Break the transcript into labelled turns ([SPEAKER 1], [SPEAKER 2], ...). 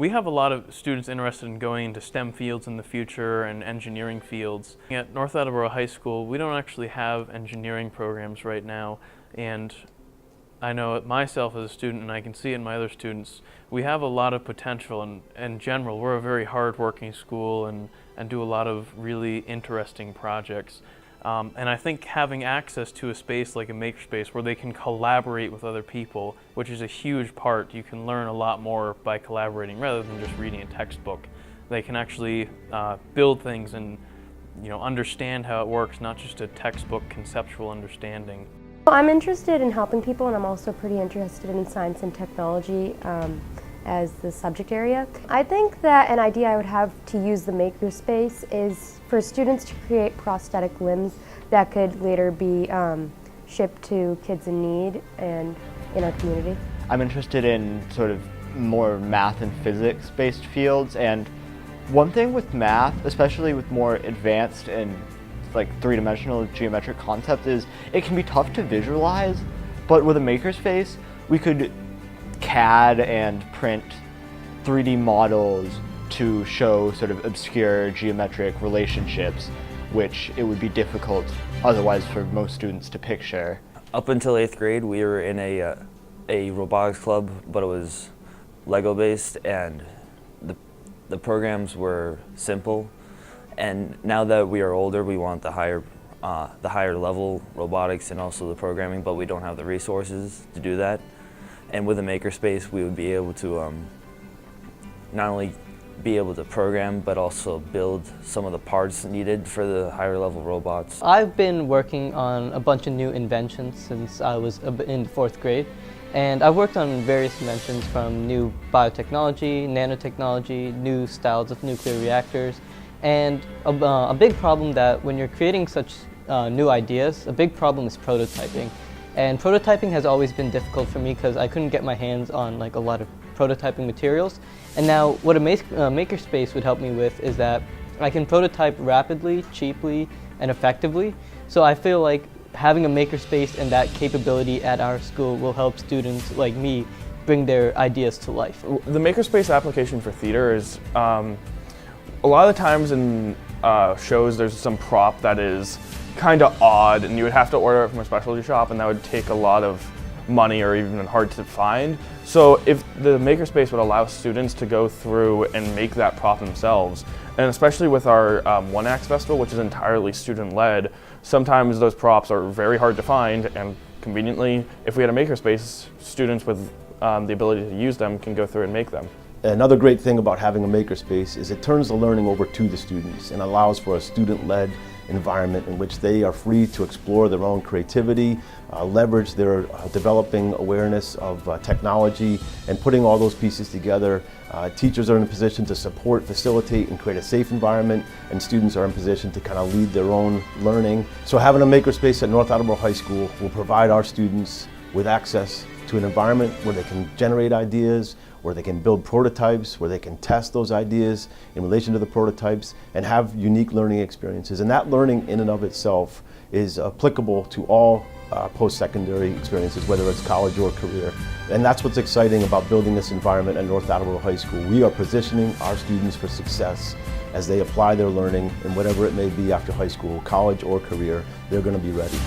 [SPEAKER 1] We have a lot of students interested in going into STEM fields in the future and engineering fields. At North Attleboro High School, we don't actually have engineering programs right now, and I know it myself as a student, and I can see it in my other students, we have a lot of potential, and in general, we're a very hard-working school and do a lot of really interesting projects. And I think having access to a space like a makerspace where they can collaborate with other people, which is a huge part, you can learn a lot more by collaborating rather than just reading a textbook. They can actually build things and understand how it works, not just a textbook conceptual understanding.
[SPEAKER 2] Well, I'm interested in helping people, and I'm also pretty interested in science and technology as the subject area. I think that an idea I would have to use the makerspace is for students to create prosthetic limbs that could later be shipped to kids in need and in our community.
[SPEAKER 3] I'm interested in sort of more math and physics based fields, and one thing with math, especially with more advanced and like three-dimensional geometric concepts, is it can be tough to visualize, but with a makerspace we could CAD and print 3D models to show sort of obscure geometric relationships, which it would be difficult otherwise for most students to picture.
[SPEAKER 4] Up until 8th grade, we were in a robotics club, but it was Lego based, and the programs were simple. And now that we are older, we want the higher level robotics and also the programming, but we don't have the resources to do that. And with a makerspace, we would be able to not only be able to program, but also build some of the parts needed for the higher level robots.
[SPEAKER 5] I've been working on a bunch of new inventions since I was in 4th grade. And I've worked on various inventions from new biotechnology, nanotechnology, new styles of nuclear reactors. And a big problem that when you're creating such new ideas, a big problem is prototyping. And prototyping has always been difficult for me because I couldn't get my hands on like a lot of prototyping materials. And now what a makerspace would help me with is that I can prototype rapidly, cheaply, and effectively. So I feel like having a makerspace and that capability at our school will help students like me bring their ideas to life.
[SPEAKER 6] The makerspace application for theater is a lot of the times in shows there's some prop that is kind of odd, and you would have to order it from a specialty shop, and that would take a lot of money or even hard to find. So if the makerspace would allow students to go through and make that prop themselves, and especially with our N.A.H.S festival, which is entirely student-led, sometimes those props are very hard to find, and conveniently, if we had a makerspace, students with the ability to use them can go through and make them.
[SPEAKER 7] Another great thing about having a makerspace is it turns the learning over to the students and allows for a student-led environment in which they are free to explore their own creativity, leverage their developing awareness of technology, and putting all those pieces together. Teachers are in a position to support, facilitate, and create a safe environment, and students are in position to kind of lead their own learning. So having a makerspace at North Attleboro High School will provide our students with access to an environment where they can generate ideas, where they can build prototypes, where they can test those ideas in relation to the prototypes and have unique learning experiences. And that learning in and of itself is applicable to all post-secondary experiences, whether it's college or career. And that's what's exciting about building this environment at North Attleboro High School. We are positioning our students for success as they apply their learning in whatever it may be after high school, college or career. They're going to be ready.